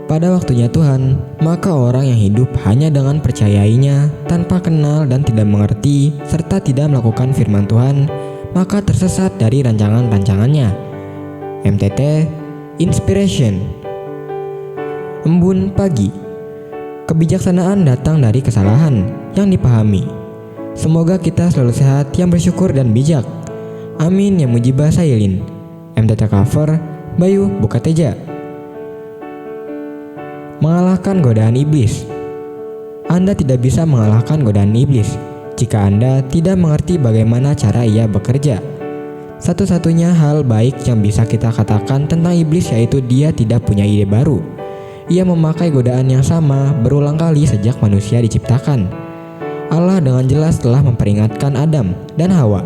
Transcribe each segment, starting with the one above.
Pada waktunya Tuhan, maka orang yang hidup hanya dengan percayainya tanpa kenal dan tidak mengerti serta tidak melakukan firman Tuhan, maka tersesat dari rancangan-rancangannya. MTT Inspiration. Embun pagi. Kebijaksanaan datang dari kesalahan yang dipahami. Semoga kita selalu sehat, yang bersyukur dan bijak. Amin ya mujibah sailin. MTT Cover Bayu Bukateja. Mengalahkan godaan iblis. Anda tidak bisa mengalahkan godaan iblis jika Anda tidak mengerti bagaimana cara ia bekerja. Satu-satunya hal baik yang bisa kita katakan tentang iblis yaitu dia tidak punya ide baru. Ia memakai godaan yang sama berulang kali sejak manusia diciptakan. Allah dengan jelas telah memperingatkan Adam dan Hawa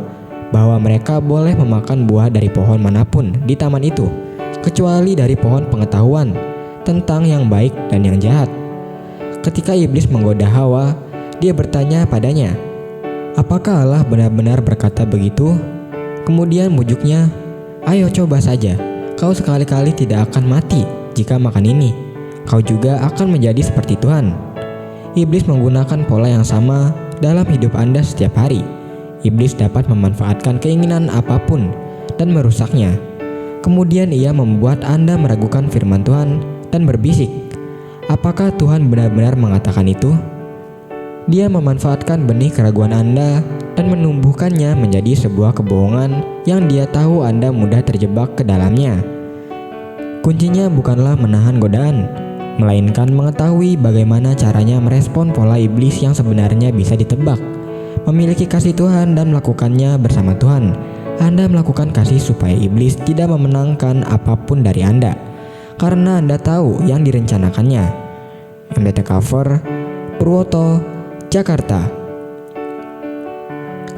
bahwa mereka boleh memakan buah dari pohon manapun di taman itu, kecuali dari pohon pengetahuan tentang yang baik dan yang jahat. Ketika iblis menggoda Hawa, dia bertanya padanya, "Apakah Allah benar-benar berkata begitu?" Kemudian mujuknya, "Ayo coba saja, kau sekali-kali tidak akan mati jika makan ini. Kau juga akan menjadi seperti Tuhan." Iblis menggunakan pola yang sama dalam hidup Anda setiap hari. Iblis dapat memanfaatkan keinginan apapun dan merusaknya. Kemudian ia membuat Anda meragukan firman Tuhan dan berbisik, "Apakah Tuhan benar-benar mengatakan itu?" Dia memanfaatkan benih keraguan Anda dan menumbuhkannya menjadi sebuah kebohongan yang dia tahu Anda mudah terjebak ke dalamnya. Kuncinya bukanlah menahan godaan, melainkan mengetahui bagaimana caranya merespon pola iblis yang sebenarnya bisa ditebak. Memiliki kasih Tuhan dan melakukannya bersama Tuhan. Anda melakukan kasih supaya iblis tidak memenangkan apapun dari Anda, karena Anda tahu yang direncanakannya. MTT Cover Purwoto, Jakarta.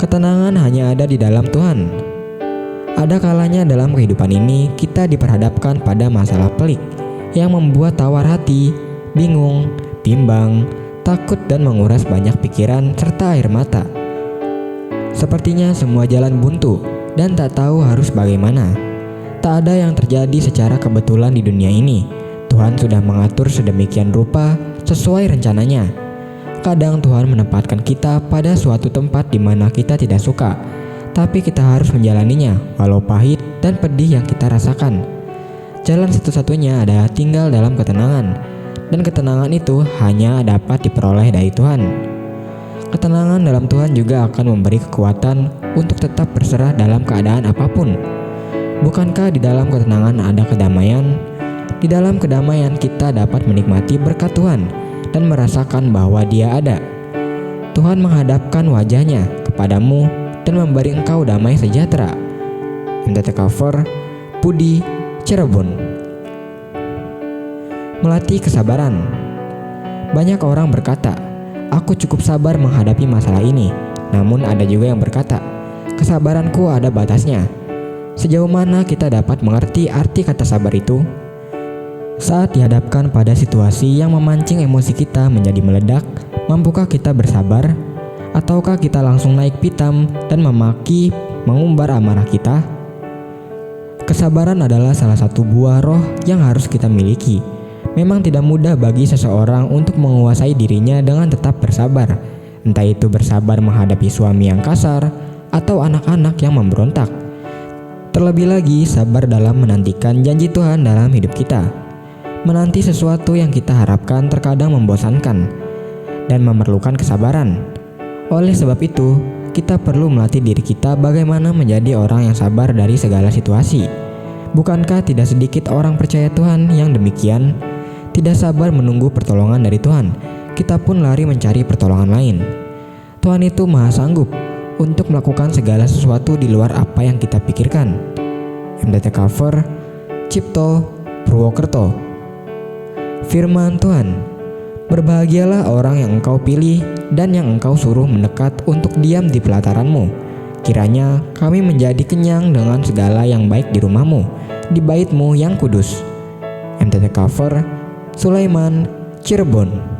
Ketenangan hanya ada di dalam Tuhan. Ada kalanya dalam kehidupan ini kita diperhadapkan pada masalah pelik yang membuat tawar hati, bingung, bimbang, takut dan menguras banyak pikiran serta air mata. Sepertinya semua jalan buntu dan tak tahu harus bagaimana. Tak ada yang terjadi secara kebetulan di dunia ini. Tuhan sudah mengatur sedemikian rupa sesuai rencananya. Kadang Tuhan menempatkan kita pada suatu tempat di mana kita tidak suka, tapi kita harus menjalaninya walau pahit dan pedih yang kita rasakan. Jalan satu-satunya adalah tinggal dalam ketenangan, dan ketenangan itu hanya dapat diperoleh dari Tuhan. Ketenangan dalam Tuhan juga akan memberi kekuatan untuk tetap berserah dalam keadaan apapun. Bukankah di dalam ketenangan ada kedamaian? Di dalam kedamaian kita dapat menikmati berkat Tuhan dan merasakan bahwa Dia ada. Tuhan menghadapkan wajahnya kepadamu dan memberi engkau damai sejahtera. MTT Cover Budi, Cirebon. Melatih kesabaran. Banyak orang berkata, "Aku cukup sabar menghadapi masalah ini." Namun ada juga yang berkata, "Kesabaranku ada batasnya." Sejauh mana kita dapat mengerti arti kata sabar itu? Saat dihadapkan pada situasi yang memancing emosi kita menjadi meledak, mampukah kita bersabar? Ataukah kita langsung naik pitam dan memaki, mengumbar amarah kita? Kesabaran adalah salah satu buah roh yang harus kita miliki. Memang tidak mudah bagi seseorang untuk menguasai dirinya dengan tetap bersabar. Entah itu bersabar menghadapi suami yang kasar atau anak-anak yang memberontak. Terlebih lagi sabar dalam menantikan janji Tuhan dalam hidup kita. Menanti sesuatu yang kita harapkan terkadang membosankan dan memerlukan kesabaran. Oleh sebab itu, kita perlu melatih diri kita bagaimana menjadi orang yang sabar dari segala situasi. Bukankah tidak sedikit orang percaya Tuhan yang demikian? Tidak sabar menunggu pertolongan dari Tuhan, kita pun lari mencari pertolongan lain. Tuhan itu maha sanggup untuk melakukan segala sesuatu di luar apa yang kita pikirkan. MTT Cover Cipto, Purwokerto. Firman Tuhan, berbahagialah orang yang engkau pilih dan yang engkau suruh mendekat untuk diam di pelataranmu. Kiranya kami menjadi kenyang dengan segala yang baik di rumahmu, di baitmu yang kudus. MTT Cover Sulaiman, Cirebon.